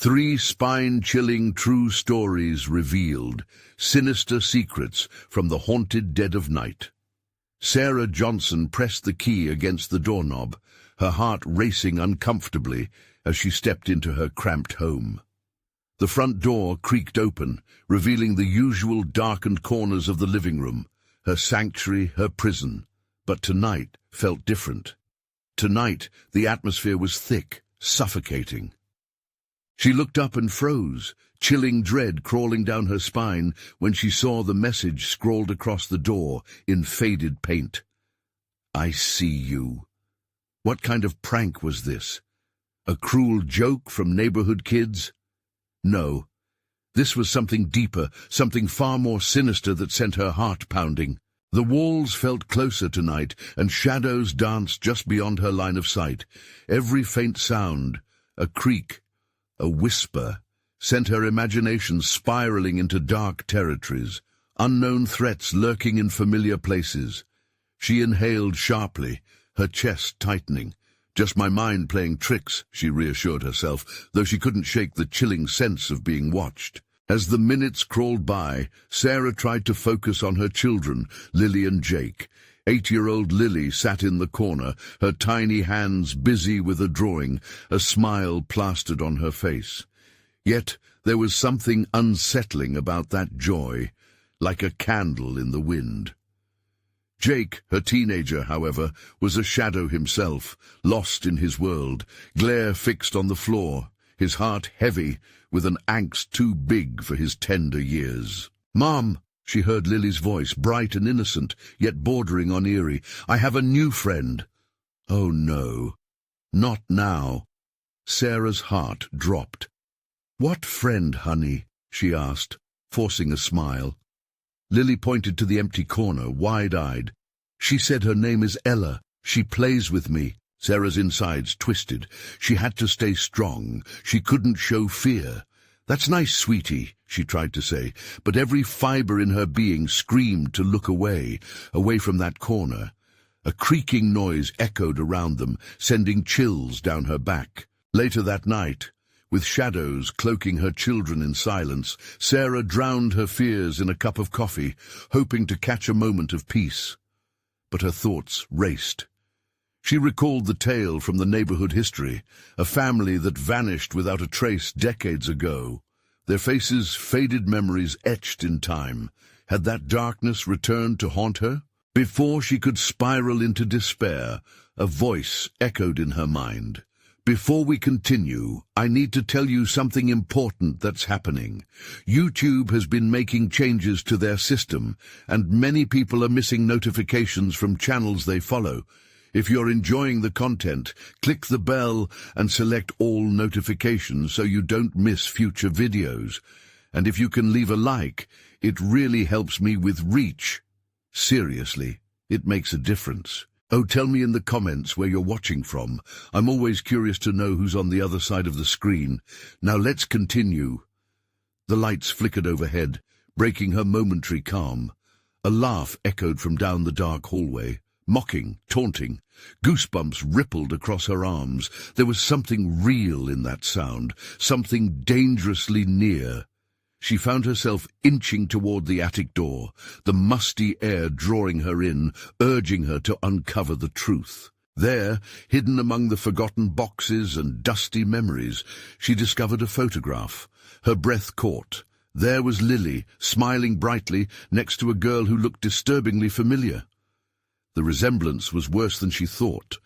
3 spine-chilling true stories revealed. Sinister secrets from the haunted dead of night. Sarah Johnson pressed the key against the doorknob, her heart racing uncomfortably as she stepped into her cramped home. The front door creaked open, revealing the usual darkened corners of the living room, her sanctuary, her prison. But tonight felt different. Tonight, the atmosphere was thick, suffocating. She looked up and froze, chilling dread crawling down her spine when she saw the message scrawled across the door in faded paint. "I see you." What kind of prank was this? A cruel joke from neighborhood kids? No. This was something deeper, something far more sinister that sent her heart pounding. The walls felt closer tonight, and shadows danced just beyond her line of sight. Every faint sound, a creak, a whisper, sent her imagination spiraling into dark territories, unknown threats lurking in familiar places. She inhaled sharply, her chest tightening. "Just my mind playing tricks," she reassured herself, though she couldn't shake the chilling sense of being watched. As the minutes crawled by, Sarah tried to focus on her children, Lily and Jake. 8-year-old Lily sat in the corner, her tiny hands busy with a drawing, a smile plastered on her face. Yet there was something unsettling about that joy, like a candle in the wind. Jake, her teenager, however, was a shadow himself, lost in his world, glare fixed on the floor, his heart heavy with an angst too big for his tender years. "Mom," she heard Lily's voice, bright and innocent, yet bordering on eerie. "I have a new friend." Oh no, not now. Sarah's heart dropped. "What friend, honey?" she asked, forcing a smile. Lily pointed to the empty corner, wide-eyed. "She said her name is Ella. She plays with me." Sarah's insides twisted. She had to stay strong. She couldn't show fear. "That's nice, sweetie," she tried to say, but every fiber in her being screamed to look away, away from that corner. A creaking noise echoed around them, sending chills down her back. Later that night, with shadows cloaking her children in silence, Sarah drowned her fears in a cup of coffee, hoping to catch a moment of peace. But her thoughts raced. She recalled the tale from the neighborhood history, a family that vanished without a trace decades ago. Their faces faded memories etched in time. Had that darkness returned to haunt her? Before she could spiral into despair, a voice echoed in her mind. "Before we continue, I need to tell you something important that's happening. YouTube has been making changes to their system, and many people are missing notifications from channels they follow. If you're enjoying the content, click the bell and select all notifications so you don't miss future videos. And if you can leave a like, it really helps me with reach. Seriously, it makes a difference. Oh, tell me in the comments where you're watching from. I'm always curious to know who's on the other side of the screen. Now let's continue." The lights flickered overhead, breaking her momentary calm. A laugh echoed from down the dark hallway. Mocking, taunting. Goosebumps rippled across her arms. There was something real in that sound, something dangerously near. She found herself inching toward the attic door, the musty air drawing her in, urging her to uncover the truth. There, hidden among the forgotten boxes and dusty memories, she discovered a photograph. Her breath caught. There was Lily, smiling brightly, next to a girl who looked disturbingly familiar. The resemblance was worse than she thought.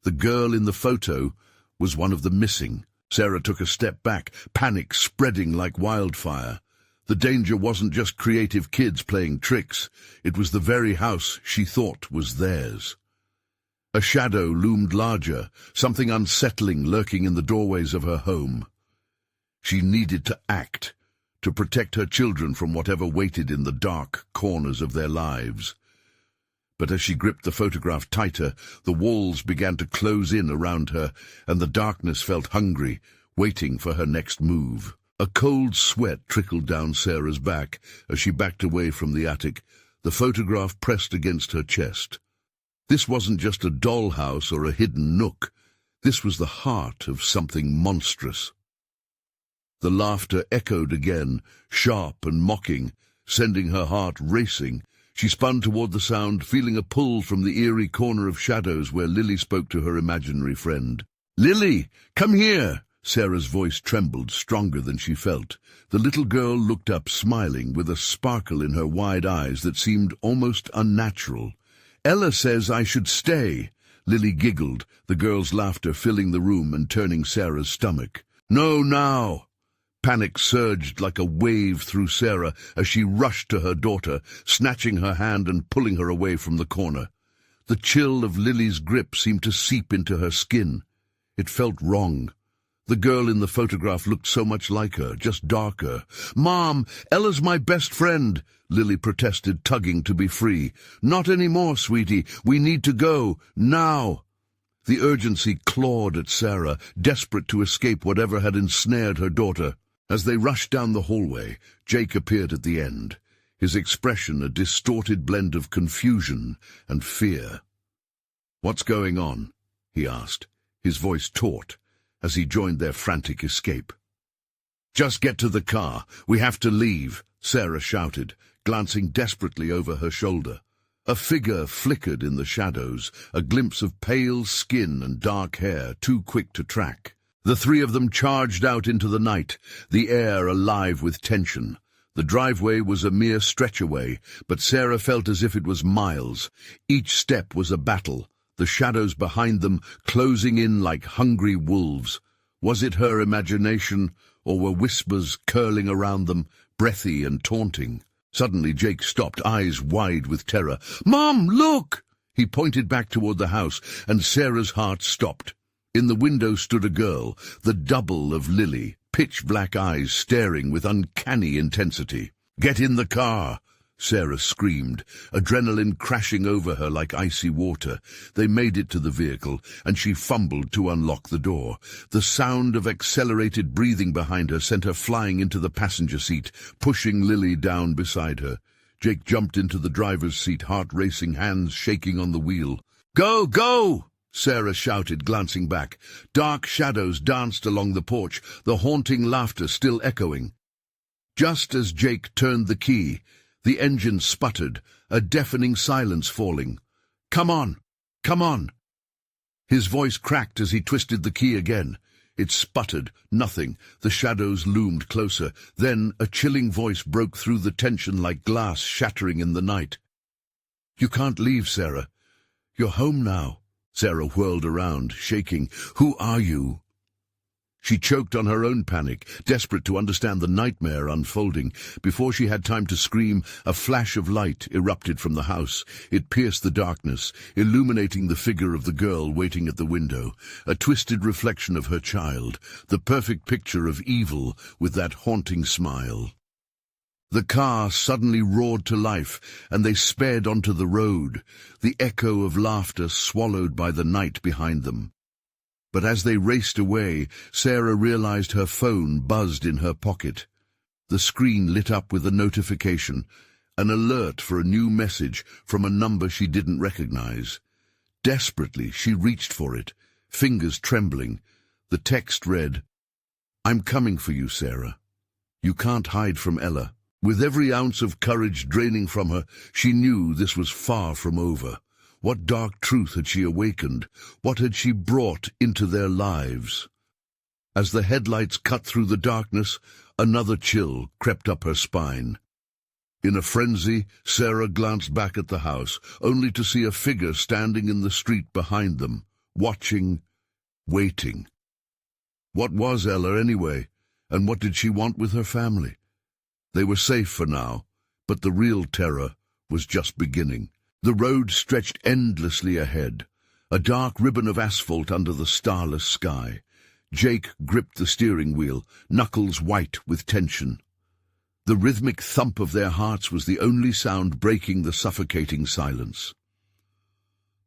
The girl in the photo was one of the missing. Sarah took a step back, panic spreading like wildfire. The danger wasn't just creative kids playing tricks. It was the very house she thought was theirs. A shadow loomed larger, something unsettling lurking in the doorways of her home. She needed to act, to protect her children from whatever waited in the dark corners of their lives. But as she gripped the photograph tighter, the walls began to close in around her, and the darkness felt hungry, waiting for her next move. A cold sweat trickled down Sarah's back as she backed away from the attic, the photograph pressed against her chest. This wasn't just a dollhouse or a hidden nook. This was the heart of something monstrous. The laughter echoed again, sharp and mocking, sending her heart racing. She spun toward the sound, feeling a pull from the eerie corner of shadows where Lily spoke to her imaginary friend. "Lily, come here!" Sarah's voice trembled, stronger than she felt. The little girl looked up, smiling, with a sparkle in her wide eyes that seemed almost unnatural. "Ella says I should stay." Lily giggled, the girl's laughter filling the room and turning Sarah's stomach. "No, now!" Panic surged like a wave through Sarah as she rushed to her daughter, snatching her hand and pulling her away from the corner. The chill of Lily's grip seemed to seep into her skin. It felt wrong. The girl in the photograph looked so much like her, just darker. "Mom, Ella's my best friend," Lily protested, tugging to be free. "Not anymore, sweetie. We need to go, now." The urgency clawed at Sarah, desperate to escape whatever had ensnared her daughter. As they rushed down the hallway, Jake appeared at the end, his expression a distorted blend of confusion and fear. "What's going on?" he asked, his voice taut, as he joined their frantic escape. "Just get to the car. We have to leave," Sarah shouted, glancing desperately over her shoulder. A figure flickered in the shadows, a glimpse of pale skin and dark hair, too quick to track. The three of them charged out into the night, the air alive with tension. The driveway was a mere stretch away, but Sarah felt as if it was miles. Each step was a battle, the shadows behind them closing in like hungry wolves. Was it her imagination, or were whispers curling around them, breathy and taunting? Suddenly Jake stopped, eyes wide with terror. "Mom, look!" He pointed back toward the house, and Sarah's heart stopped. In the window stood a girl, the double of Lily, pitch-black eyes staring with uncanny intensity. "Get in the car!" Sarah screamed, adrenaline crashing over her like icy water. They made it to the vehicle, and she fumbled to unlock the door. The sound of accelerated breathing behind her sent her flying into the passenger seat, pushing Lily down beside her. Jake jumped into the driver's seat, heart racing, hands shaking on the wheel. "Go, go!" Sarah shouted, glancing back. Dark shadows danced along the porch, the haunting laughter still echoing. Just as Jake turned the key, the engine sputtered, a deafening silence falling. "Come on! Come on!" His voice cracked as he twisted the key again. It sputtered, nothing. The shadows loomed closer. Then a chilling voice broke through the tension like glass shattering in the night. "You can't leave, Sarah. You're home now." Sarah whirled around, shaking. "Who are you?" She choked on her own panic, desperate to understand the nightmare unfolding. Before she had time to scream, a flash of light erupted from the house. It pierced the darkness, illuminating the figure of the girl waiting at the window, a twisted reflection of her child, the perfect picture of evil with that haunting smile. The car suddenly roared to life, and they sped onto the road, the echo of laughter swallowed by the night behind them. But as they raced away, Sarah realized her phone buzzed in her pocket. The screen lit up with a notification, an alert for a new message from a number she didn't recognize. Desperately, she reached for it, fingers trembling. The text read, "I'm coming for you, Sarah. You can't hide from Ella." With every ounce of courage draining from her, she knew this was far from over. What dark truth had she awakened? What had she brought into their lives? As the headlights cut through the darkness, another chill crept up her spine. In a frenzy, Sarah glanced back at the house, only to see a figure standing in the street behind them, watching, waiting. What was Ella anyway, and what did she want with her family? They were safe for now, but the real terror was just beginning. The road stretched endlessly ahead, a dark ribbon of asphalt under the starless sky. Jake gripped the steering wheel, knuckles white with tension. The rhythmic thump of their hearts was the only sound breaking the suffocating silence.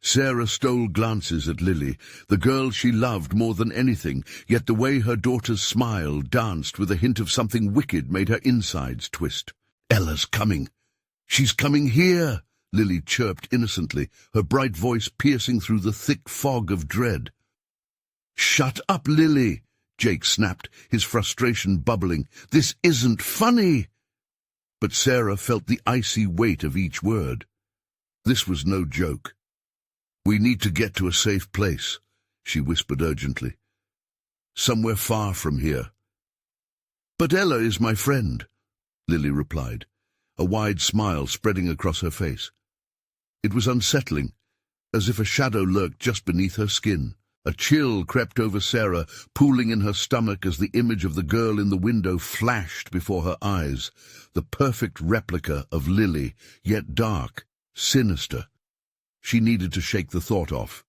Sarah stole glances at Lily, the girl she loved more than anything, yet the way her daughter's smile danced with a hint of something wicked made her insides twist. "Ella's coming. She's coming here," Lily chirped innocently, her bright voice piercing through the thick fog of dread. "Shut up, Lily!" Jake snapped, his frustration bubbling. "This isn't funny!" But Sarah felt the icy weight of each word. This was no joke. "We need to get to a safe place," she whispered urgently. "Somewhere far from here." "But Ella is my friend," Lily replied, a wide smile spreading across her face. It was unsettling, as if a shadow lurked just beneath her skin. A chill crept over Sarah, pooling in her stomach as the image of the girl in the window flashed before her eyes, the perfect replica of Lily, yet dark, sinister. She needed to shake the thought off.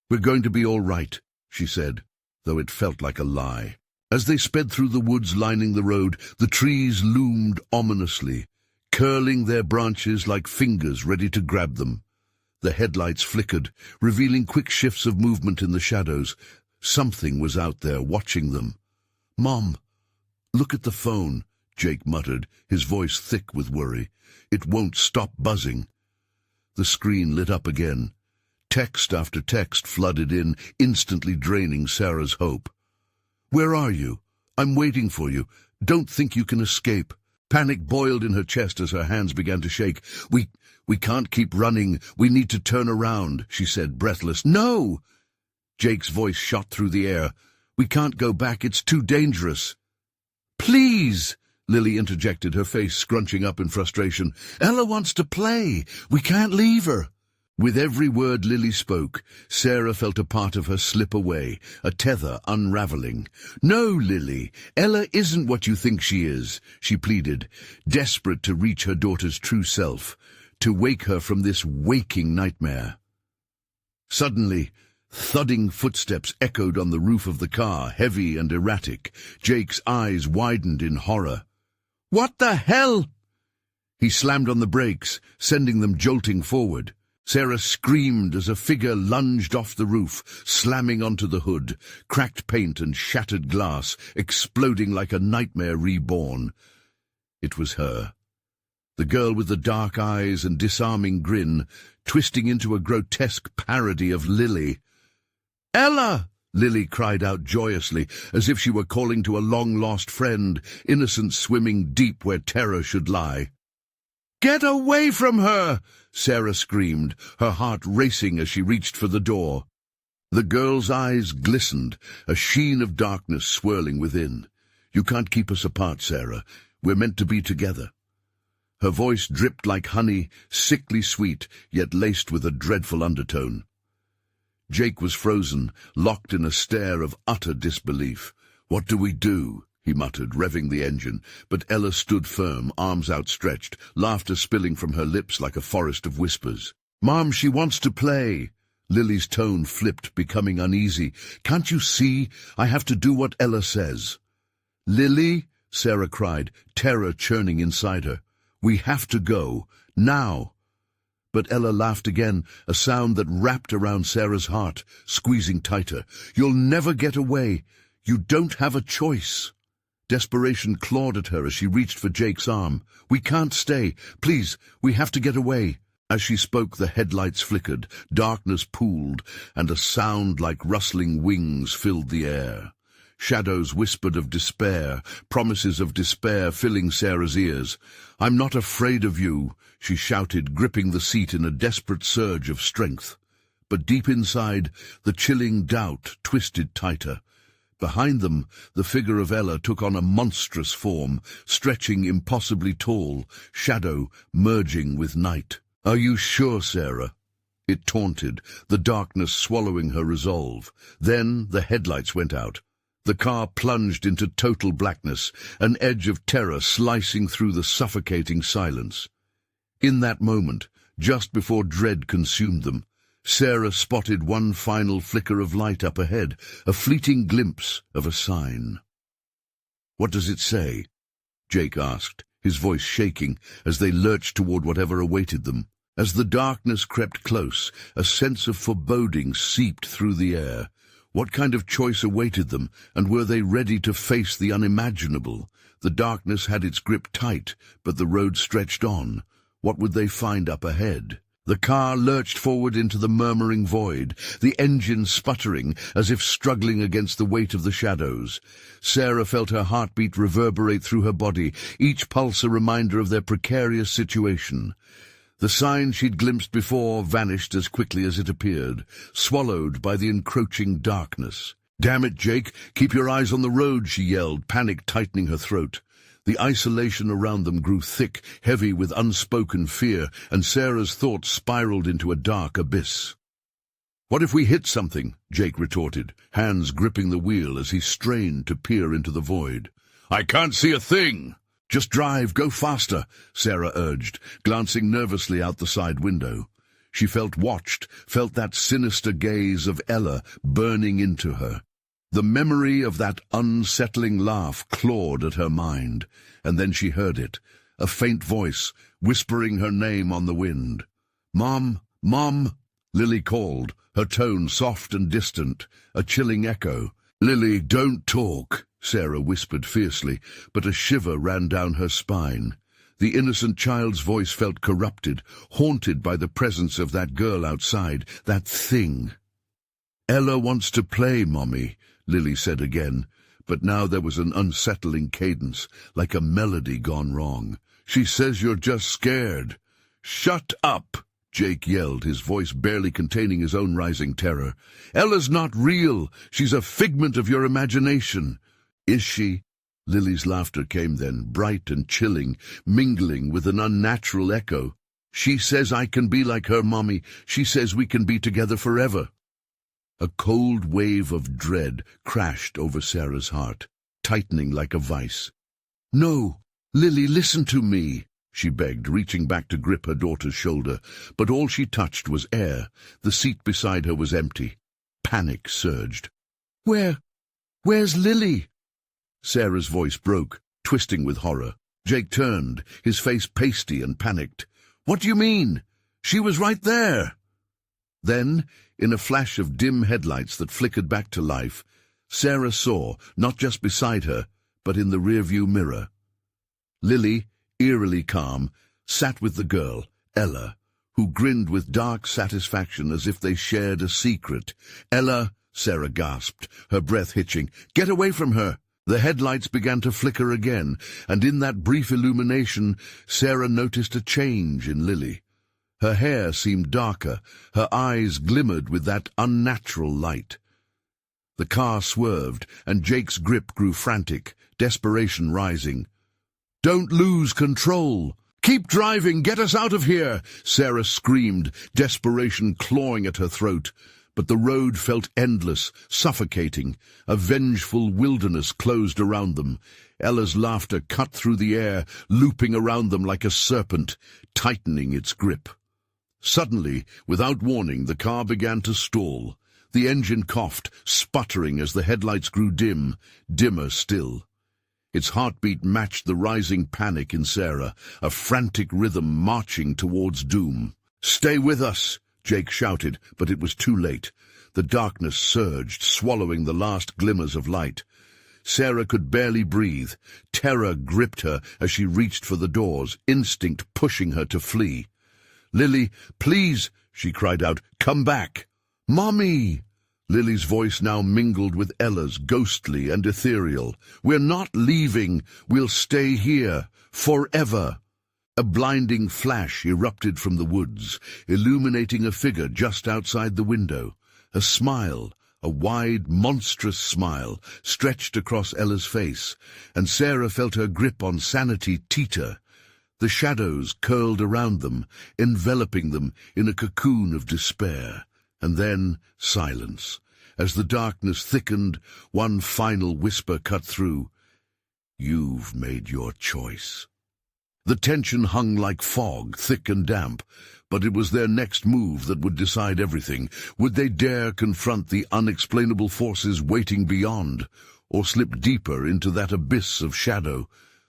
"We're going to be all right," she said, though it felt like a lie. As they sped through the woods lining the road, the trees loomed ominously, curling their branches like fingers ready to grab them. The headlights flickered, revealing quick shifts of movement in the shadows. Something was out there, watching them. "Mom, look at the phone," Jake muttered, his voice thick with worry. "It won't stop buzzing." The screen lit up again. Text after text flooded in, instantly draining Sarah's hope. "Where are you? I'm waiting for you. Don't think you can escape." Panic boiled in her chest as her hands began to shake. We can't keep running. We need to turn around," she said, breathless. "No!" Jake's voice shot through the air. "We can't go back. It's too dangerous." "Please!" Lily interjected, her face scrunching up in frustration. "Ella wants to play. We can't leave her." With every word Lily spoke, Sarah felt a part of her slip away, a tether unraveling. "No, Lily, Ella isn't what you think she is," she pleaded, desperate to reach her daughter's true self, to wake her from this waking nightmare. Suddenly, thudding footsteps echoed on the roof of the car, heavy and erratic. Jake's eyes widened in horror. "What the hell?" He slammed on the brakes, sending them jolting forward. Sarah screamed as a figure lunged off the roof, slamming onto the hood, cracked paint and shattered glass, exploding like a nightmare reborn. It was her. The girl with the dark eyes and disarming grin, twisting into a grotesque parody of Lily. "Ella!" Lily cried out joyously, as if she were calling to a long-lost friend, innocent swimming deep where terror should lie. "Get away from her!" Sarah screamed, her heart racing as she reached for the door. The girl's eyes glistened, a sheen of darkness swirling within. "You can't keep us apart, Sarah. We're meant to be together." Her voice dripped like honey, sickly sweet, yet laced with a dreadful undertone. Jake was frozen, locked in a stare of utter disbelief. "What do we do?" he muttered, revving the engine, but Ella stood firm, arms outstretched, laughter spilling from her lips like a forest of whispers. "Mom, she wants to play." Lily's tone flipped, becoming uneasy. "Can't you see? I have to do what Ella says." "Lily," Sarah cried, terror churning inside her. "We have to go, now." But Ella laughed again, a sound that wrapped around Sarah's heart, squeezing tighter. "You'll never get away. You don't have a choice." Desperation clawed at her as she reached for Jake's arm. "We can't stay. Please, we have to get away." As she spoke, the headlights flickered, darkness pooled, and a sound like rustling wings filled the air. Shadows whispered of despair, promises of despair filling Sarah's ears. "I'm not afraid of you," she shouted, gripping the seat in a desperate surge of strength. But deep inside, the chilling doubt twisted tighter. Behind them, the figure of Ella took on a monstrous form, stretching impossibly tall, shadow merging with night. "Are you sure, Sarah?" It taunted, the darkness swallowing her resolve. Then the headlights went out. The car plunged into total blackness, an edge of terror slicing through the suffocating silence. In that moment, just before dread consumed them, Sarah spotted one final flicker of light up ahead, a fleeting glimpse of a sign. "What does it say?" Jake asked, his voice shaking as they lurched toward whatever awaited them. As the darkness crept close, a sense of foreboding seeped through the air. What kind of choice awaited them, and were they ready to face the unimaginable? The darkness had its grip tight, but the road stretched on. What would they find up ahead? The car lurched forward into the murmuring void, the engine sputtering as if struggling against the weight of the shadows. Sarah felt her heartbeat reverberate through her body, each pulse a reminder of their precarious situation. The sign she'd glimpsed before vanished as quickly as it appeared, swallowed by the encroaching darkness. "Damn it, Jake, keep your eyes on the road," she yelled, panic tightening her throat. The isolation around them grew thick, heavy with unspoken fear, and Sarah's thoughts spiraled into a dark abyss. "What if we hit something?" Jake retorted, hands gripping the wheel as he strained to peer into the void. "I can't see a thing!" "Just drive, go faster," Sarah urged, glancing nervously out the side window. She felt watched, felt that sinister gaze of Ella burning into her. The memory of that unsettling laugh clawed at her mind, and then she heard it, a faint voice, whispering her name on the wind. "Mom, Mom," Lily called, her tone soft and distant, a chilling echo. "Lily, don't talk," Sarah whispered fiercely, but a shiver ran down her spine. The innocent child's voice felt corrupted, haunted by the presence of that girl outside, that thing. "Ella wants to play, Mommy," Lily said again, but now there was an unsettling cadence, like a melody gone wrong. "She says you're just scared." "Shut up!" Jake yelled, his voice barely containing his own rising terror. "Ella's not real. She's a figment of your imagination." "Is she?" Lily's laughter came then, bright and chilling, mingling with an unnatural echo. "She says I can be like her, Mommy. She says we can be together forever." A cold wave of dread crashed over Sarah's heart, tightening like a vice. "No, Lily, listen to me," she begged, reaching back to grip her daughter's shoulder, but all she touched was air. The seat beside her was empty. Panic surged. Where's Lily?" Sarah's voice broke, twisting with horror. Jake turned, his face pasty and panicked. "What do you mean? She was right there." Then, in a flash of dim headlights that flickered back to life, Sarah saw, not just beside her, but in the rearview mirror. Lily, eerily calm, sat with the girl, Ella, who grinned with dark satisfaction as if they shared a secret. "Ella," Sarah gasped, her breath hitching. "Get away from her!" The headlights began to flicker again, and in that brief illumination, Sarah noticed a change in Lily. Her hair seemed darker, her eyes glimmered with that unnatural light. The car swerved, and Jake's grip grew frantic, desperation rising. "Don't lose control! Keep driving! Get us out of here!" Sarah screamed, desperation clawing at her throat. But the road felt endless, suffocating. A vengeful wilderness closed around them. Ella's laughter cut through the air, looping around them like a serpent, tightening its grip. Suddenly, without warning, the car began to stall. The engine coughed, sputtering as the headlights grew dim, dimmer still. Its heartbeat matched the rising panic in Sarah, a frantic rhythm marching towards doom. "Stay with us!" Jake shouted, but it was too late. The darkness surged, swallowing the last glimmers of light. Sarah could barely breathe. Terror gripped her as she reached for the doors, instinct pushing her to flee. "Lily, please," she cried out, "come back." "Mommy!" Lily's voice now mingled with Ella's, ghostly and ethereal. "We're not leaving. We'll stay here. Forever." A blinding flash erupted from the woods, illuminating a figure just outside the window. A smile, a wide, monstrous smile, stretched across Ella's face, and Sarah felt her grip on sanity teeter. The shadows curled around them, enveloping them in a cocoon of despair. And then silence. As the darkness thickened, one final whisper cut through. "You've made your choice." The tension hung like fog, thick and damp, but it was their next move that would decide everything. Would they dare confront the unexplainable forces waiting beyond, or slip deeper into that abyss of shadow?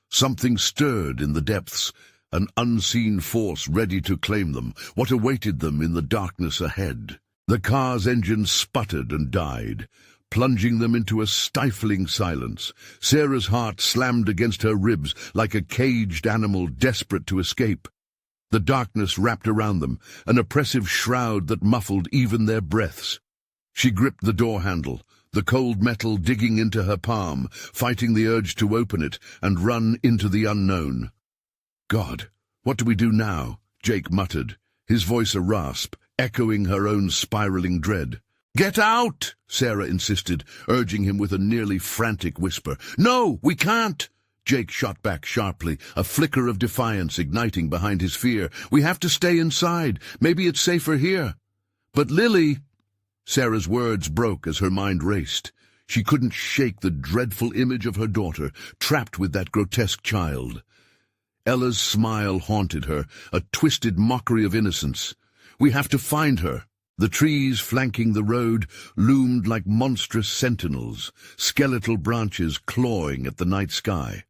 Something stirred in the depths, an unseen force ready to claim them. What awaited them in the darkness ahead? The car's engine sputtered and died, plunging them into a stifling silence. Sarah's heart slammed against her ribs like a caged animal desperate to escape. The darkness wrapped around them, an oppressive shroud that muffled even their breaths. She gripped the door handle, the cold metal digging into her palm, fighting the urge to open it and run into the unknown. "God, what do we do now?" Jake muttered, his voice a rasp, echoing her own spiraling dread. "Get out!" Sarah insisted, urging him with a nearly frantic whisper. "No, we can't!" Jake shot back sharply, a flicker of defiance igniting behind his fear. "We have to stay inside. Maybe it's safer here." "But Lily—" Sarah's words broke as her mind raced. She couldn't shake the dreadful image of her daughter, trapped with that grotesque child. Ella's smile haunted her, a twisted mockery of innocence. "We have to find her." The trees flanking the road loomed like monstrous sentinels, skeletal branches clawing at the night sky.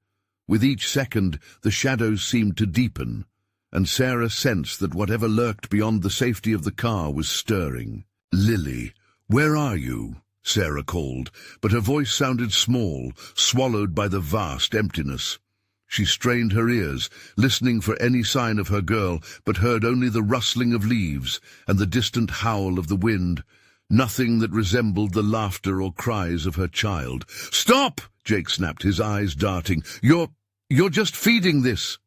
With each second, the shadows seemed to deepen, and Sarah sensed that whatever lurked beyond the safety of the car was stirring. "Lily, where are you?" Sarah called, but her voice sounded small, swallowed by the vast emptiness. She strained her ears, listening for any sign of her girl, but heard only the rustling of leaves and the distant howl of the wind, nothing that resembled the laughter or cries of her child. "Stop!" Jake snapped, his eyes darting. You're just feeding this."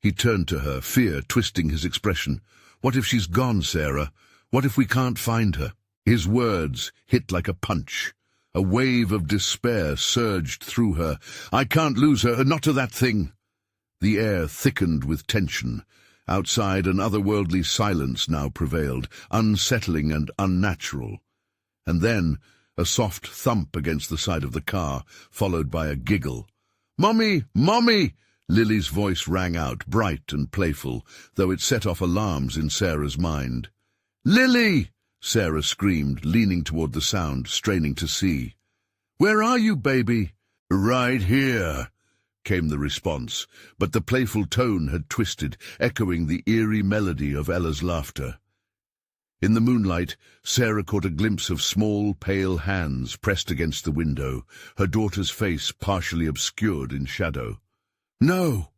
He turned to her, fear twisting his expression. "What if she's gone, Sarah? What if we can't find her?" His words hit like a punch. A wave of despair surged through her. "I can't lose her, not to that thing." The air thickened with tension. Outside, an otherworldly silence now prevailed, unsettling and unnatural. And then, a soft thump against the side of the car, followed by a giggle. "Mommy! Mommy!" Lily's voice rang out, bright and playful, though it set off alarms in Sarah's mind. "Lily!" Sarah screamed, leaning toward the sound, straining to see. "Where are you, baby?" "Right here," came the response, but the playful tone had twisted, echoing the eerie melody of Ella's laughter. In the moonlight, Sarah caught a glimpse of small, pale hands pressed against the window, her daughter's face partially obscured in shadow. "No,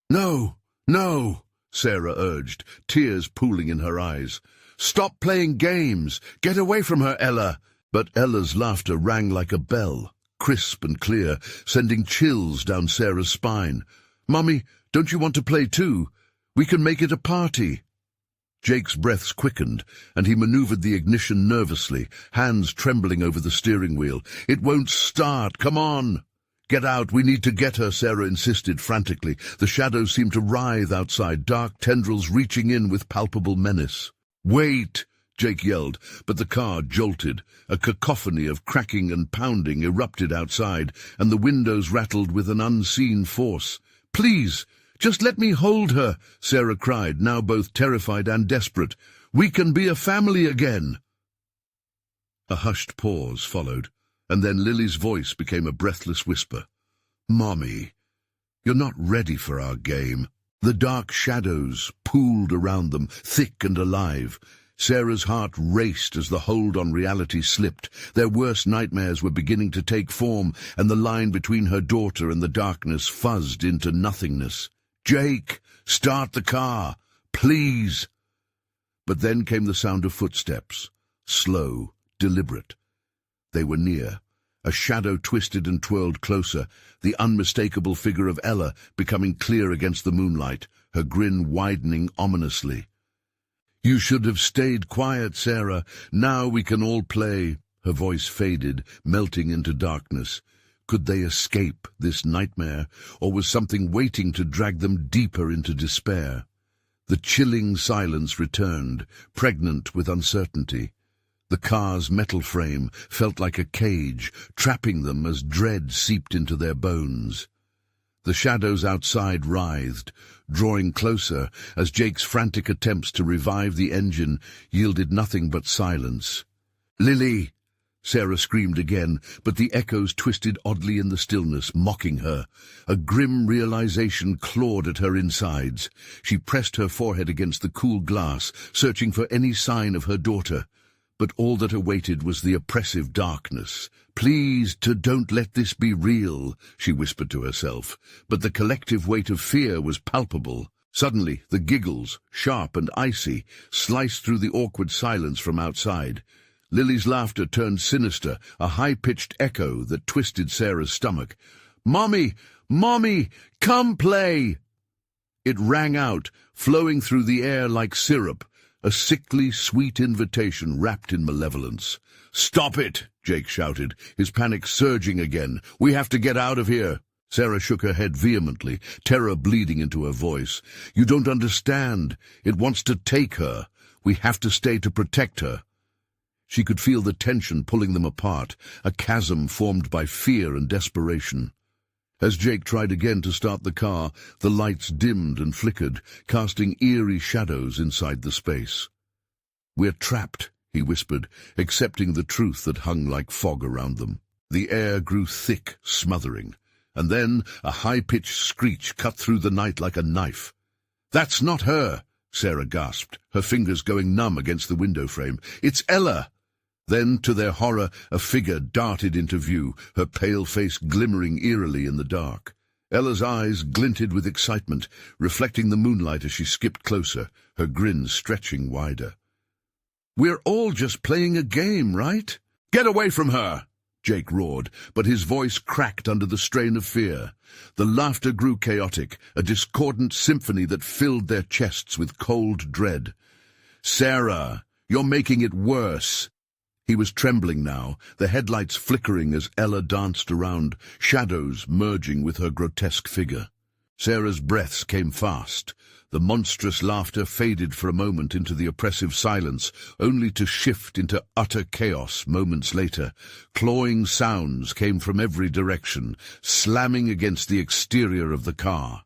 no, no," Sarah urged, tears pooling in her eyes. "Stop playing games! Get away from her, Ella!" But Ella's laughter rang like a bell, crisp and clear, sending chills down Sarah's spine. "Mommy, don't you want to play too? We can make it a party." Jake's breaths quickened, and he maneuvered the ignition nervously, hands trembling over the steering wheel. "It won't start! Come on!" "Get out! We need to get her," Sarah insisted frantically. The shadows seemed to writhe outside, dark tendrils reaching in with palpable menace. "Wait!" Jake yelled, but the car jolted. A cacophony of cracking and pounding erupted outside, and the windows rattled with an unseen force. "Please, just let me hold her," Sarah cried, now both terrified and desperate. "We can be a family again." A hushed pause followed, and then Lily's voice became a breathless whisper. "Mommy, you're not ready for our game." The dark shadows pooled around them, thick and alive. Sarah's heart raced as the hold on reality slipped. Their worst nightmares were beginning to take form, and the line between her daughter and the darkness fuzzed into nothingness. "Jake, start the car, please!" But then came the sound of footsteps, slow, deliberate. They were near. A shadow twisted and twirled closer, the unmistakable figure of Ella becoming clear against the moonlight, her grin widening ominously. "You should have stayed quiet, Sarah. Now we can all play." Her voice faded, melting into darkness. Could they escape this nightmare, or was something waiting to drag them deeper into despair? The chilling silence returned, pregnant with uncertainty. The car's metal frame felt like a cage, trapping them as dread seeped into their bones. The shadows outside writhed, drawing closer as Jake's frantic attempts to revive the engine yielded nothing but silence. "Lily!" Sarah screamed again, but the echoes twisted oddly in the stillness, mocking her. A grim realization clawed at her insides. She pressed her forehead against the cool glass, searching for any sign of her daughter. But all that awaited was the oppressive darkness. "Please, don't let this be real," she whispered to herself, but the collective weight of fear was palpable. Suddenly, the giggles, sharp and icy, sliced through the awkward silence from outside. Lily's laughter turned sinister, a high-pitched echo that twisted Sarah's stomach. "Mommy! Mommy! Come play!" It rang out, flowing through the air like syrup, a sickly, sweet invitation wrapped in malevolence. "Stop it!" Jake shouted, his panic surging again. "We have to get out of here." Sarah shook her head vehemently, terror bleeding into her voice. "You don't understand. It wants to take her. We have to stay to protect her." She could feel the tension pulling them apart, a chasm formed by fear and desperation. As Jake tried again to start the car, the lights dimmed and flickered, casting eerie shadows inside the space. "We're trapped," he whispered, accepting the truth that hung like fog around them. The air grew thick, smothering. And then a high-pitched screech cut through the night like a knife. "That's not her," Sarah gasped, her fingers going numb against the window frame. "It's Ella!" Then, to their horror, a figure darted into view, her pale face glimmering eerily in the dark. Ella's eyes glinted with excitement, reflecting the moonlight as she skipped closer, her grin stretching wider. "We're all just playing a game, right?" "Get away from her!" Jake roared, but his voice cracked under the strain of fear. The laughter grew chaotic, a discordant symphony that filled their chests with cold dread. "Sarah, you're making it worse." He was trembling now, the headlights flickering as Ella danced around, shadows merging with her grotesque figure. Sarah's breaths came fast. The monstrous laughter faded for a moment into the oppressive silence, only to shift into utter chaos moments later. Clawing sounds came from every direction, slamming against the exterior of the car.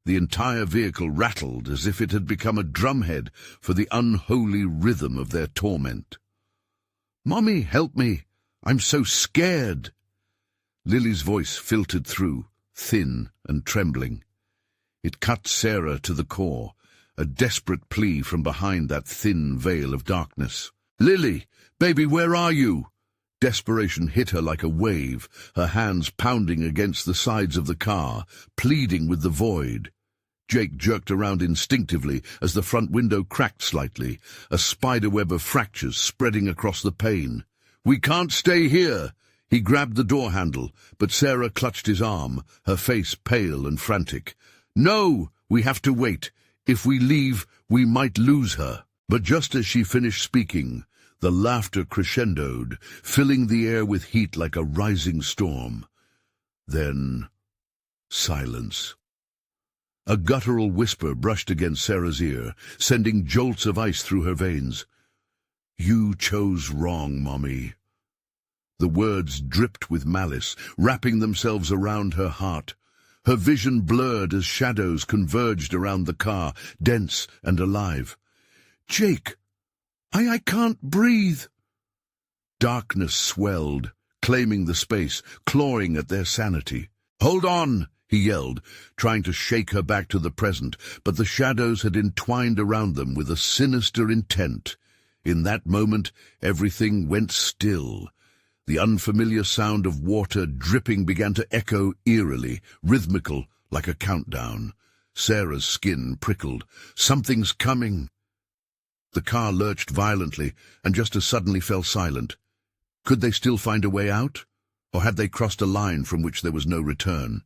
The entire vehicle rattled as if it had become a drumhead for the unholy rhythm of their torment. "Mommy, help me! I'm so scared!" Lily's voice filtered through, thin and trembling. It cut Sarah to the core, a desperate plea from behind that thin veil of darkness. "Lily, baby, where are you?" Desperation hit her like a wave, her hands pounding against the sides of the car, pleading with the void. Jake jerked around instinctively as the front window cracked slightly, a spiderweb of fractures spreading across the pane. "We can't stay here!" He grabbed the door handle, but Sarah clutched his arm, her face pale and frantic. "No, we have to wait. If we leave, we might lose her." But just as she finished speaking, the laughter crescendoed, filling the air with heat like a rising storm. Then, silence. A guttural whisper brushed against Sarah's ear, sending jolts of ice through her veins. "You chose wrong, Mommy." The words dripped with malice, wrapping themselves around her heart. Her vision blurred as shadows converged around the car, dense and alive. "Jake, I can't breathe." Darkness swelled, claiming the space, clawing at their sanity. "Hold on!" he yelled, trying to shake her back to the present, but the shadows had entwined around them with a sinister intent. In that moment, everything went still. The unfamiliar sound of water dripping began to echo eerily, rhythmical, like a countdown. Sarah's skin prickled. "Something's coming." The car lurched violently and just as suddenly fell silent. Could they still find a way out? Or had they crossed a line from which there was no return?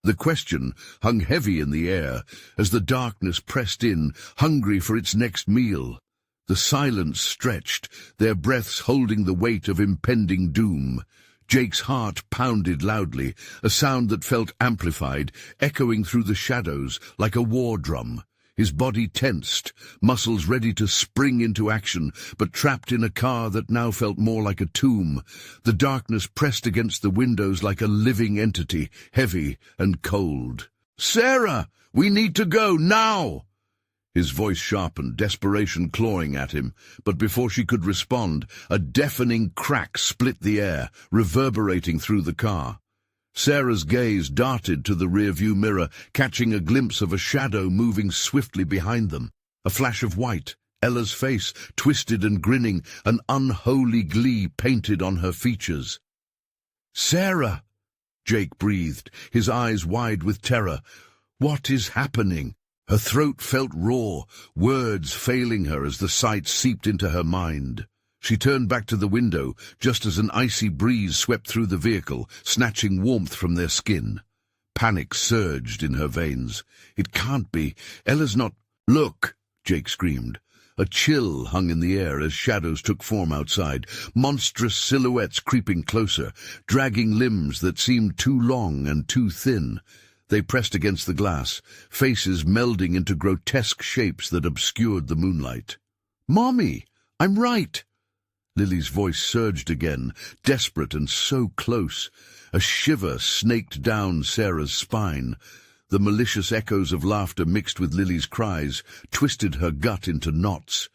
The question hung heavy in the air as the darkness pressed in, hungry for its next meal. The silence stretched, their breaths holding the weight of impending doom. Jake's heart pounded loudly, a sound that felt amplified, echoing through the shadows like a war drum. His body tensed, muscles ready to spring into action, but trapped in a car that now felt more like a tomb. The darkness pressed against the windows like a living entity, heavy and cold. "Sarah, we need to go, now!" His voice sharpened, desperation clawing at him, but before she could respond, a deafening crack split the air, reverberating through the car. Sarah's gaze darted to the rearview mirror, catching a glimpse of a shadow moving swiftly behind them. A flash of white, Ella's face, twisted and grinning, an unholy glee painted on her features. "Sarah!" Jake breathed, his eyes wide with terror. "What is happening?" Her throat felt raw, words failing her as the sight seeped into her mind. She turned back to the window, just as an icy breeze swept through the vehicle, snatching warmth from their skin. Panic surged in her veins. It can't be. Ella's not— "Look!" Jake screamed. A chill hung in the air as shadows took form outside, monstrous silhouettes creeping closer, dragging limbs that seemed too long and too thin. They pressed against the glass, faces melding into grotesque shapes that obscured the moonlight. "Mommy, I'm right!" Lily's voice surged again, desperate and so close. A shiver snaked down Sarah's spine. The malicious echoes of laughter mixed with Lily's cries twisted her gut into knots.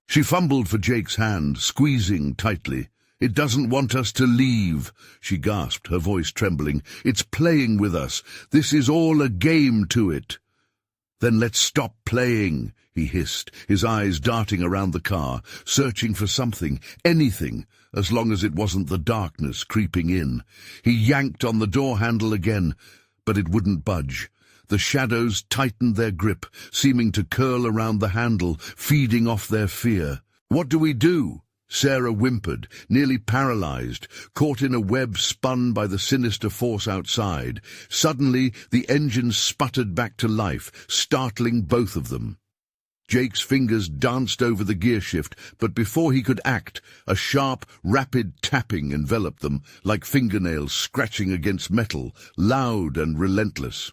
She fumbled for Jake's hand, squeezing tightly. "It doesn't want us to leave," she gasped, her voice trembling. "It's playing with us. This is all a game to it." "Then let's stop playing," he hissed, his eyes darting around the car, searching for something, anything, as long as it wasn't the darkness creeping in. He yanked on the door handle again, but it wouldn't budge. The shadows tightened their grip, seeming to curl around the handle, feeding off their fear. "What do we do?" Sarah whimpered, nearly paralyzed, caught in a web spun by the sinister force outside. Suddenly, the engine sputtered back to life, startling both of them. Jake's fingers danced over the gear shift, but before he could act, a sharp, rapid tapping enveloped them, like fingernails scratching against metal, loud and relentless.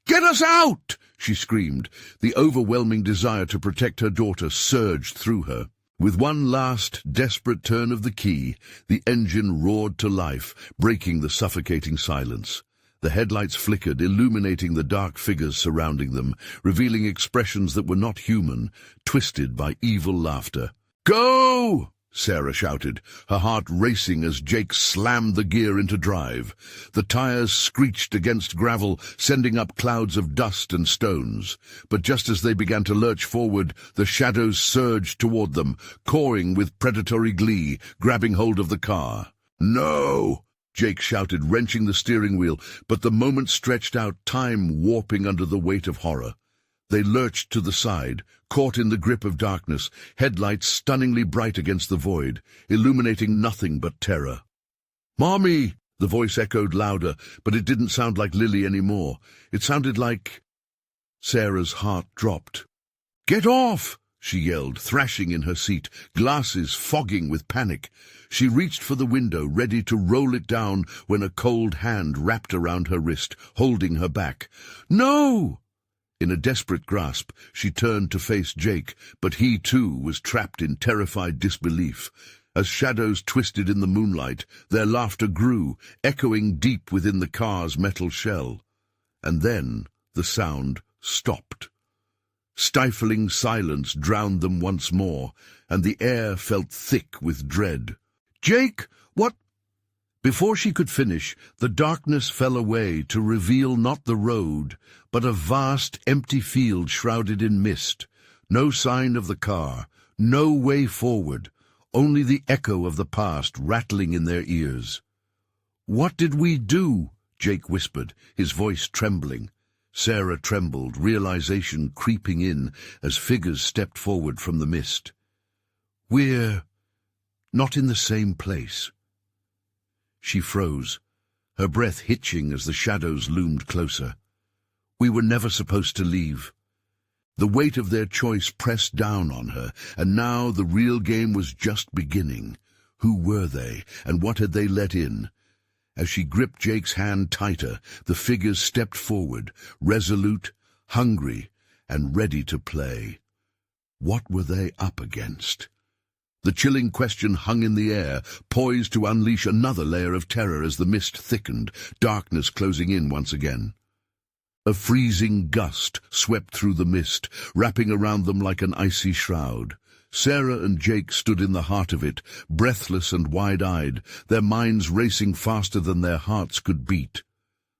"Get us out!" she screamed. The overwhelming desire to protect her daughter surged through her. With one last, desperate turn of the key, the engine roared to life, breaking the suffocating silence. The headlights flickered, illuminating the dark figures surrounding them, revealing expressions that were not human, twisted by evil laughter. "Go!" Sarah shouted, her heart racing as Jake slammed the gear into drive. The tires screeched against gravel, sending up clouds of dust and stones. But just as they began to lurch forward, the shadows surged toward them, cawing with predatory glee, grabbing hold of the car. "No!" Jake shouted, wrenching the steering wheel, but the moment stretched out, time warping under the weight of horror. They lurched to the side, caught in the grip of darkness, headlights stunningly bright against the void, illuminating nothing but terror. "Mommy!" The voice echoed louder, but it didn't sound like Lily anymore. It sounded like— Sarah's heart dropped. "Get off!" she yelled, thrashing in her seat, glasses fogging with panic. She reached for the window, ready to roll it down, when a cold hand wrapped around her wrist, holding her back. "No!" In a desperate grasp, she turned to face Jake, but he too was trapped in terrified disbelief. As shadows twisted in the moonlight, their laughter grew, echoing deep within the car's metal shell. And then the sound stopped. Stifling silence drowned them once more, and the air felt thick with dread. "Jake, what—" Before she could finish, the darkness fell away to reveal not the road, but a vast, empty field shrouded in mist. No sign of the car, no way forward, only the echo of the past rattling in their ears. "What did we do?" Jake whispered, his voice trembling. Sarah trembled, realization creeping in as figures stepped forward from the mist. "We're not in the same place." She froze, her breath hitching as the shadows loomed closer. "We were never supposed to leave." The weight of their choice pressed down on her, and now the real game was just beginning. Who were they, and what had they let in? As she gripped Jake's hand tighter, the figures stepped forward, resolute, hungry, and ready to play. What were they up against? The chilling question hung in the air, poised to unleash another layer of terror as the mist thickened, darkness closing in once again. A freezing gust swept through the mist, wrapping around them like an icy shroud. Sarah and Jake stood in the heart of it, breathless and wide-eyed, their minds racing faster than their hearts could beat.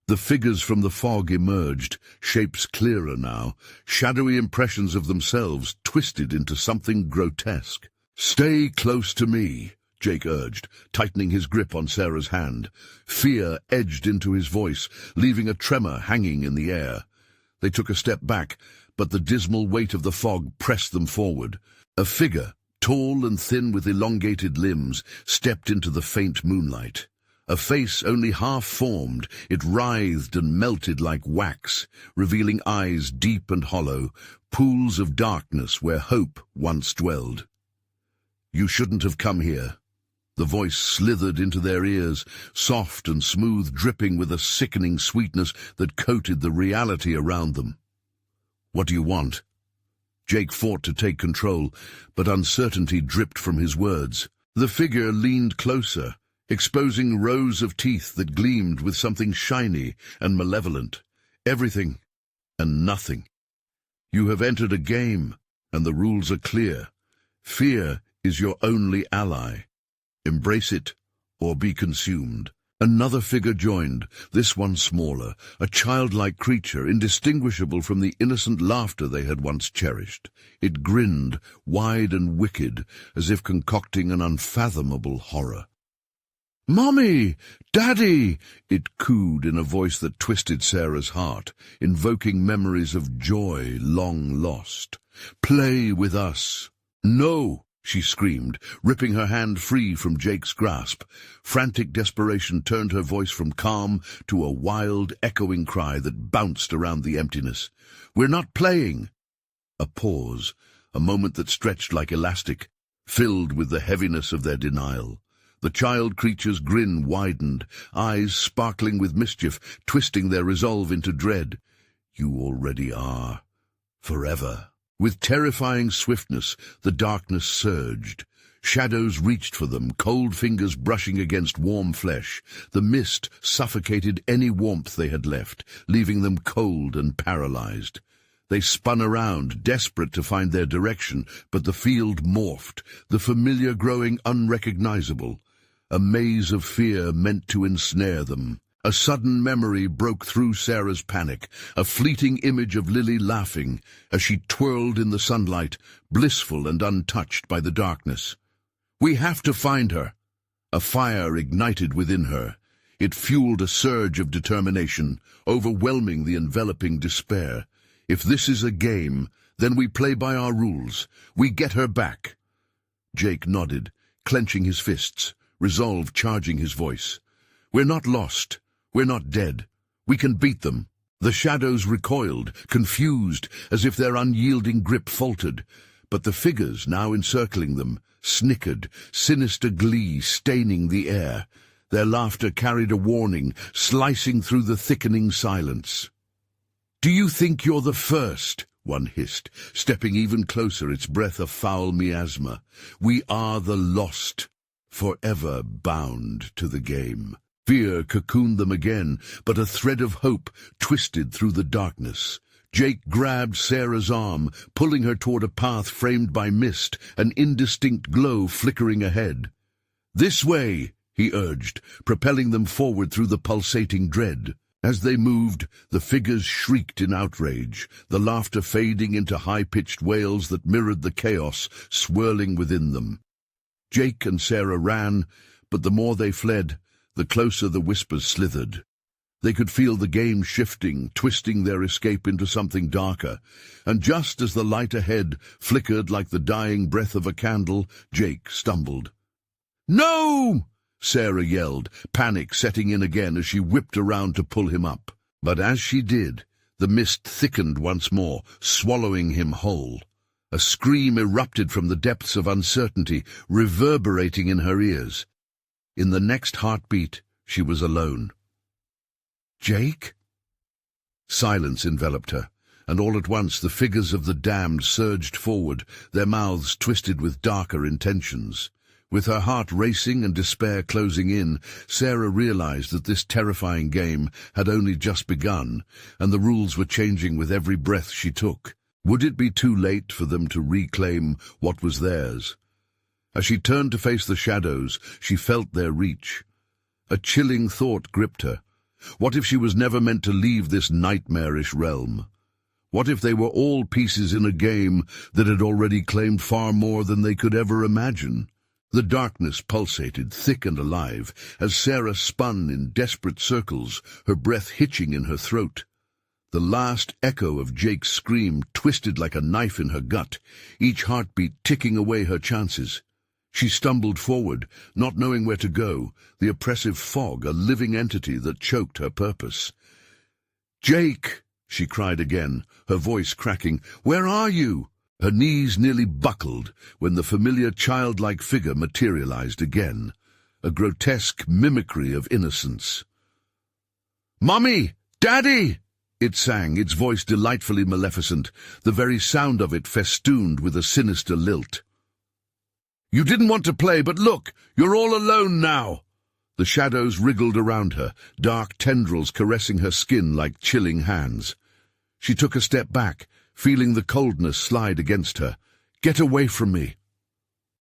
The figures from the fog emerged, shapes clearer now, shadowy impressions of themselves twisted into something grotesque. "Stay close to me," Jake urged, tightening his grip on Sarah's hand. Fear edged into his voice, leaving a tremor hanging in the air. They took a step back, but the dismal weight of the fog pressed them forward. A figure, tall and thin with elongated limbs, stepped into the faint moonlight. A face only half formed, it writhed and melted like wax, revealing eyes deep and hollow, pools of darkness where hope once dwelled. "You shouldn't have come here." The voice slithered into their ears, soft and smooth, dripping with a sickening sweetness that coated the reality around them. "What do you want?" Jake fought to take control, but uncertainty dripped from his words. The figure leaned closer, exposing rows of teeth that gleamed with something shiny and malevolent. "Everything and nothing. You have entered a game, and the rules are clear. Fear is your only ally. Embrace it, or be consumed." Another figure joined, this one smaller, a childlike creature indistinguishable from the innocent laughter they had once cherished. It grinned, wide and wicked, as if concocting an unfathomable horror. "Mommy! Daddy!" it cooed in a voice that twisted Sarah's heart, invoking memories of joy long lost. "Play with us." "No!" she screamed, ripping her hand free from Jake's grasp. Frantic desperation turned her voice from calm to a wild, echoing cry that bounced around the emptiness. "We're not playing." A pause, a moment that stretched like elastic, filled with the heaviness of their denial. The child creature's grin widened, eyes sparkling with mischief, twisting their resolve into dread. "You already are. Forever." With terrifying swiftness, the darkness surged. Shadows reached for them, cold fingers brushing against warm flesh. The mist suffocated any warmth they had left, leaving them cold and paralyzed. They spun around, desperate to find their direction, but the field morphed, the familiar growing unrecognizable. A maze of fear meant to ensnare them. A sudden memory broke through Sarah's panic, a fleeting image of Lily laughing as she twirled in the sunlight, blissful and untouched by the darkness. "We have to find her." A fire ignited within her. It fueled a surge of determination, overwhelming the enveloping despair. "If this is a game, then we play by our rules. We get her back." Jake nodded, clenching his fists, resolve charging his voice. "We're not lost. We're not dead. We can beat them." The shadows recoiled, confused, as if their unyielding grip faltered. But the figures now encircling them snickered, sinister glee staining the air. Their laughter carried a warning, slicing through the thickening silence. "Do you think you're the first?" one hissed, stepping even closer, its breath a foul miasma. "We are the lost, forever bound to the game." Fear cocooned them again, but a thread of hope twisted through the darkness. Jake grabbed Sarah's arm, pulling her toward a path framed by mist, an indistinct glow flickering ahead. "This way," he urged, propelling them forward through the pulsating dread. As they moved, the figures shrieked in outrage, the laughter fading into high-pitched wails that mirrored the chaos swirling within them. Jake and Sarah ran, but the more they fled, the closer the whispers slithered. They could feel the game shifting, twisting their escape into something darker, and just as the light ahead flickered like the dying breath of a candle, Jake stumbled. "No!" Sarah yelled, panic setting in again as she whipped around to pull him up. But as she did, the mist thickened once more, swallowing him whole. A scream erupted from the depths of uncertainty, reverberating in her ears. In the next heartbeat, she was alone. "Jake?" Silence enveloped her, and all at once the figures of the damned surged forward, their mouths twisted with darker intentions. With her heart racing and despair closing in, Sarah realized that this terrifying game had only just begun, and the rules were changing with every breath she took. Would it be too late for them to reclaim what was theirs? As she turned to face the shadows, she felt their reach. A chilling thought gripped her. What if she was never meant to leave this nightmarish realm? What if they were all pieces in a game that had already claimed far more than they could ever imagine? The darkness pulsated, thick and alive, as Sarah spun in desperate circles, her breath hitching in her throat. The last echo of Jake's scream twisted like a knife in her gut, each heartbeat ticking away her chances. She stumbled forward, not knowing where to go, the oppressive fog a living entity that choked her purpose. "Jake!" she cried again, her voice cracking. "Where are you?" Her knees nearly buckled when the familiar childlike figure materialized again, a grotesque mimicry of innocence. "Mommy! Daddy!" it sang, its voice delightfully maleficent, the very sound of it festooned with a sinister lilt. "You didn't want to play, but look, you're all alone now." The shadows wriggled around her, dark tendrils caressing her skin like chilling hands. She took a step back, feeling the coldness slide against her. "Get away from me."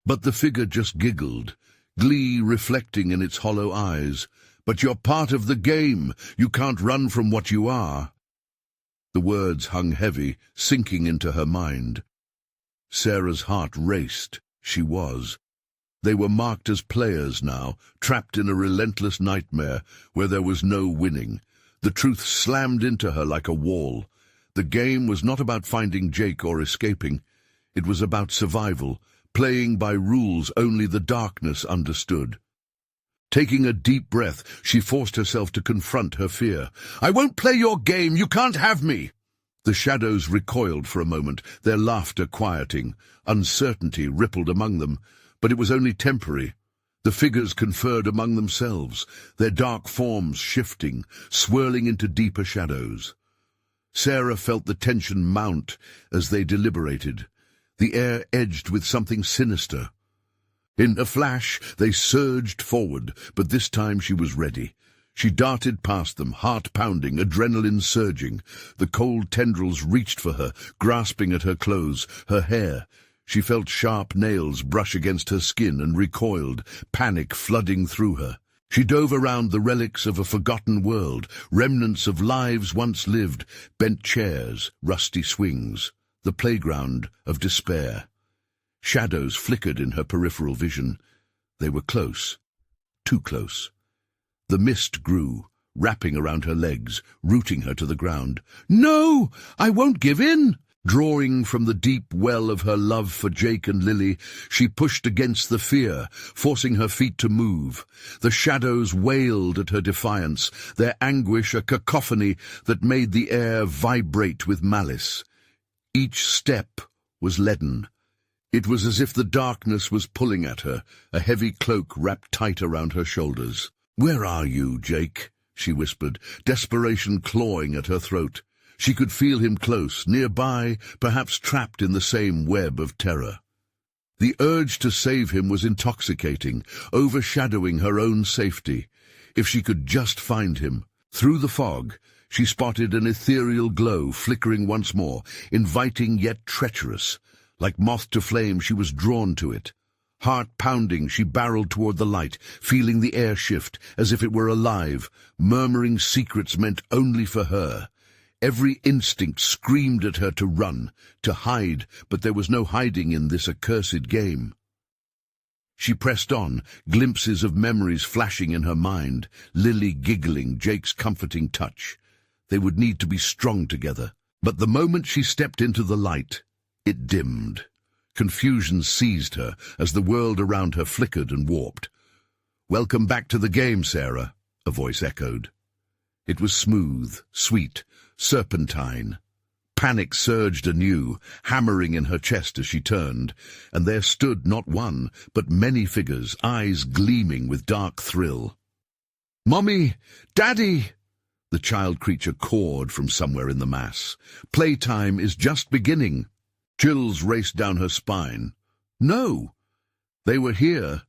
But the figure just giggled, glee reflecting in its hollow eyes. "But you're part of the game. You can't run from what you are." The words hung heavy, sinking into her mind. Sarah's heart raced. She was. They were marked as players now, trapped in a relentless nightmare where there was no winning. The truth slammed into her like a wall. The game was not about finding Jake or escaping. It was about survival, playing by rules only the darkness understood. Taking a deep breath, she forced herself to confront her fear. "I won't play your game. You can't have me." The shadows recoiled for a moment, their laughter quieting. Uncertainty rippled among them, but it was only temporary. The figures conferred among themselves, their dark forms shifting, swirling into deeper shadows. Sarah felt the tension mount as they deliberated, the air edged with something sinister. In a flash, they surged forward, but this time she was ready. She darted past them, heart pounding, adrenaline surging. The cold tendrils reached for her, grasping at her clothes, her hair. She felt sharp nails brush against her skin and recoiled, panic flooding through her. She dove around the relics of a forgotten world, remnants of lives once lived, bent chairs, rusty swings, the playground of despair. Shadows flickered in her peripheral vision. They were close, too close. The mist grew, wrapping around her legs, rooting her to the ground. "No, I won't give in!" Drawing from the deep well of her love for Jake and Lily, she pushed against the fear, forcing her feet to move. The shadows wailed at her defiance, their anguish a cacophony that made the air vibrate with malice. Each step was leaden. It was as if the darkness was pulling at her, a heavy cloak wrapped tight around her shoulders. "Where are you, Jake?" she whispered, desperation clawing at her throat. She could feel him close, nearby, perhaps trapped in the same web of terror. The urge to save him was intoxicating, overshadowing her own safety. If she could just find him. Through the fog, she spotted an ethereal glow flickering once more, inviting yet treacherous. Like moth to flame, she was drawn to it. Heart pounding, she barreled toward the light, feeling the air shift, as if it were alive, murmuring secrets meant only for her. Every instinct screamed at her to run, to hide, but there was no hiding in this accursed game. She pressed on, glimpses of memories flashing in her mind, Lily giggling, Jake's comforting touch. They would need to be strong together. But the moment she stepped into the light, it dimmed. Confusion seized her as the world around her flickered and warped. "Welcome back to the game, Sarah," a voice echoed. It was smooth, sweet, serpentine. Panic surged anew, hammering in her chest as she turned, and there stood not one, but many figures, eyes gleaming with dark thrill. "Mommy! Daddy!" The child creature cawed from somewhere in the mass. "Playtime is just beginning." Chills raced down her spine. No! They were here,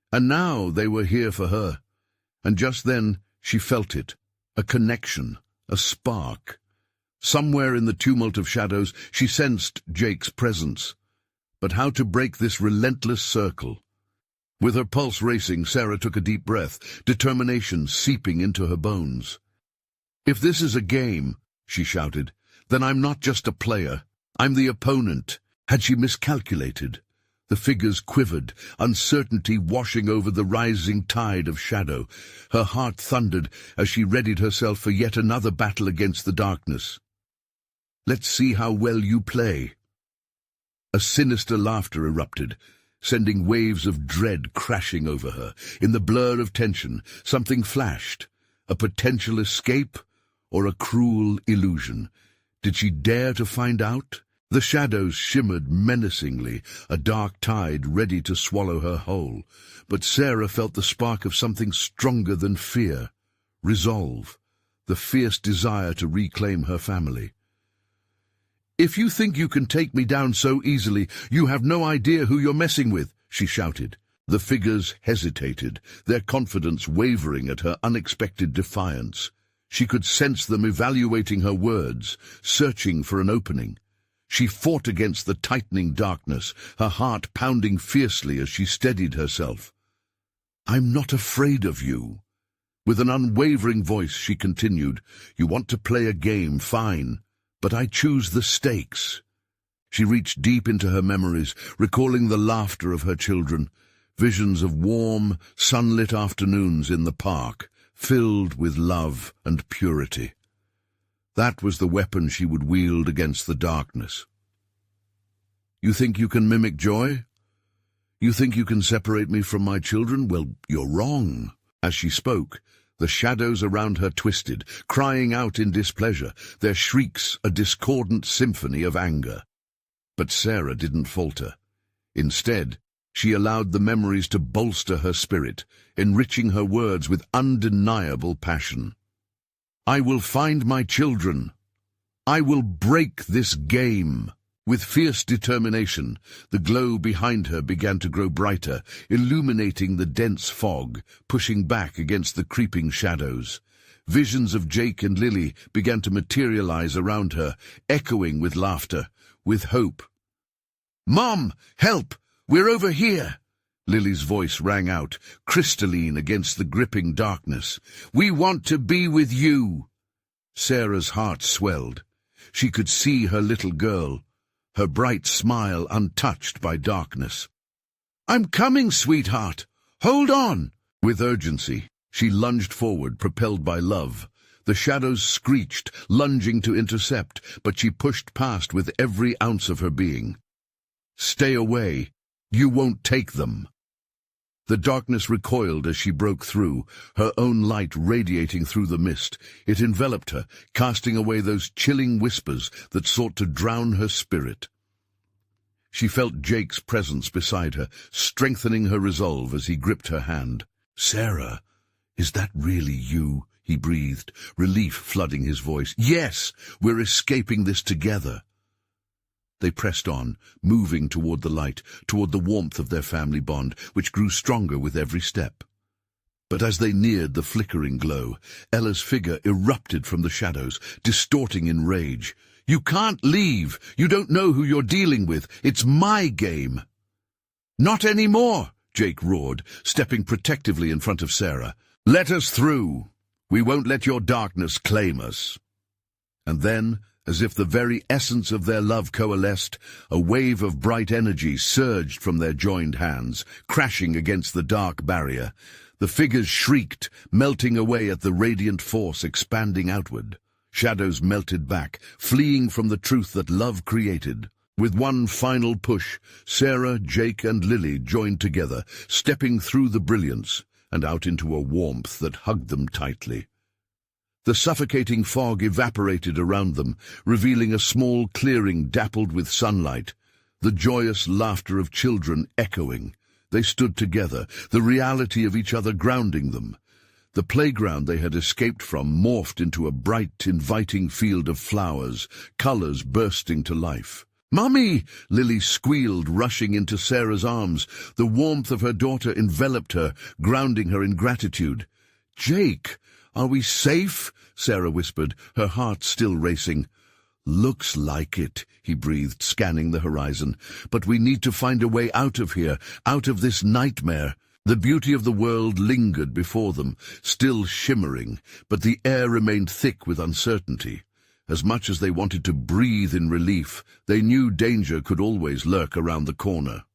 and now they were here for her. And just then she felt it, a connection, a spark. Somewhere in the tumult of shadows she sensed Jake's presence. But how to break this relentless circle? With her pulse racing, Sarah took a deep breath, determination seeping into her bones. "If this is a game," she shouted, "then I'm not just a player. I'm the opponent." Had she miscalculated? The figures quivered, uncertainty washing over the rising tide of shadow. Her heart thundered as she readied herself for yet another battle against the darkness. Let's see how well you play." A sinister laughter erupted, sending waves of dread crashing over her. In the blur of tension, something flashed. A potential escape or a cruel illusion. Did she dare to find out? The shadows shimmered menacingly, a dark tide ready to swallow her whole. But Sarah felt the spark of something stronger than fear. Resolve. The fierce desire to reclaim her family. "If you think you can take me down so easily, you have no idea who you're messing with," she shouted. The figures hesitated, their confidence wavering at her unexpected defiance. She could sense them evaluating her words, searching for an opening. She fought against the tightening darkness, her heart pounding fiercely as she steadied herself. "I'm not afraid of you." With an unwavering voice she continued, "You want to play a game, fine, but I choose the stakes." She reached deep into her memories, recalling the laughter of her children, visions of warm, sunlit afternoons in the park, filled with love and purity. That was the weapon she would wield against the darkness. "You think you can mimic joy? You think you can separate me from my children? Well, you're wrong." As she spoke, the shadows around her twisted, crying out in displeasure, their shrieks a discordant symphony of anger. But Sarah didn't falter. Instead, she allowed the memories to bolster her spirit, enriching her words with undeniable passion. "I will find my children. I will break this game." With fierce determination, the glow behind her began to grow brighter, illuminating the dense fog, pushing back against the creeping shadows. Visions of Jake and Lily began to materialize around her, echoing with laughter, with hope. "Mom, help! We're over here!" Lily's voice rang out, crystalline against the gripping darkness. "We want to be with you!" Sarah's heart swelled. She could see her little girl, her bright smile untouched by darkness. "I'm coming, sweetheart! Hold on!" With urgency, she lunged forward, propelled by love. The shadows screeched, lunging to intercept, but she pushed past with every ounce of her being. "Stay away! You won't take them!" The darkness recoiled as she broke through, her own light radiating through the mist. It enveloped her, casting away those chilling whispers that sought to drown her spirit. She felt Jake's presence beside her, strengthening her resolve as he gripped her hand. "Sarah, is that really you?" he breathed, relief flooding his voice. "Yes, we're escaping this together." They pressed on, moving toward the light, toward the warmth of their family bond, which grew stronger with every step. But as they neared the flickering glow, Ella's figure erupted from the shadows, distorting in rage. "You can't leave! You don't know who you're dealing with! It's my game!" "Not anymore!" Jake roared, stepping protectively in front of Sarah. "Let us through! We won't let your darkness claim us!" And then, as if the very essence of their love coalesced, a wave of bright energy surged from their joined hands, crashing against the dark barrier. The figures shrieked, melting away at the radiant force expanding outward. Shadows melted back, fleeing from the truth that love created. With one final push, Sarah, Jake, and Lily joined together, stepping through the brilliance and out into a warmth that hugged them tightly. The suffocating fog evaporated around them, revealing a small clearing dappled with sunlight, the joyous laughter of children echoing. They stood together, the reality of each other grounding them. The playground they had escaped from morphed into a bright, inviting field of flowers, colors bursting to life. "Mummy!" Lily squealed, rushing into Sarah's arms. The warmth of her daughter enveloped her, grounding her in gratitude. "Jake! Are we safe?" Sarah whispered, her heart still racing. "Looks like it," he breathed, scanning the horizon. "But we need to find a way out of here, out of this nightmare." The beauty of the world lingered before them, still shimmering, but the air remained thick with uncertainty. As much as they wanted to breathe in relief, they knew danger could always lurk around the corner.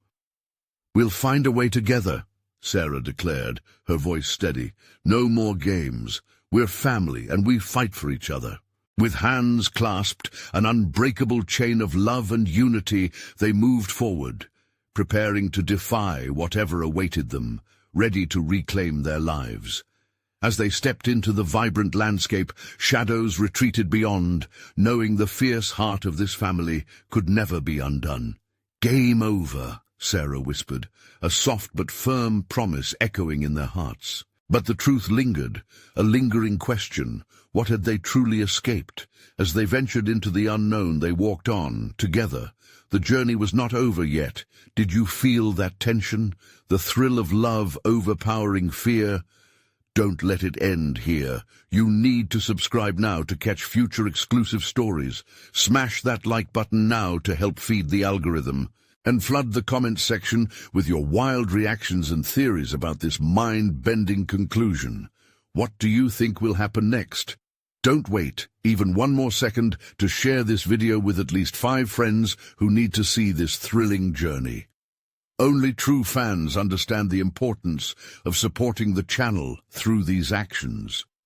"We'll find a way together," Sarah declared, her voice steady. "No more games. We're family, and we fight for each other." With hands clasped, an unbreakable chain of love and unity, they moved forward, preparing to defy whatever awaited them, ready to reclaim their lives. As they stepped into the vibrant landscape, shadows retreated beyond, knowing the fierce heart of this family could never be undone. "Game over," Sarah whispered, a soft but firm promise echoing in their hearts. But the truth lingered, a lingering question. What had they truly escaped? As they ventured into the unknown, they walked on, together. The journey was not over yet. Did you feel that tension? The thrill of love overpowering fear? Don't let it end here. You need to subscribe now to catch future exclusive stories. Smash that like button now to help feed the algorithm. And flood the comments section with your wild reactions and theories about this mind-bending conclusion. What do you think will happen next? Don't wait even one more second to share this video with at least 5 friends who need to see this thrilling journey. Only true fans understand the importance of supporting the channel through these actions.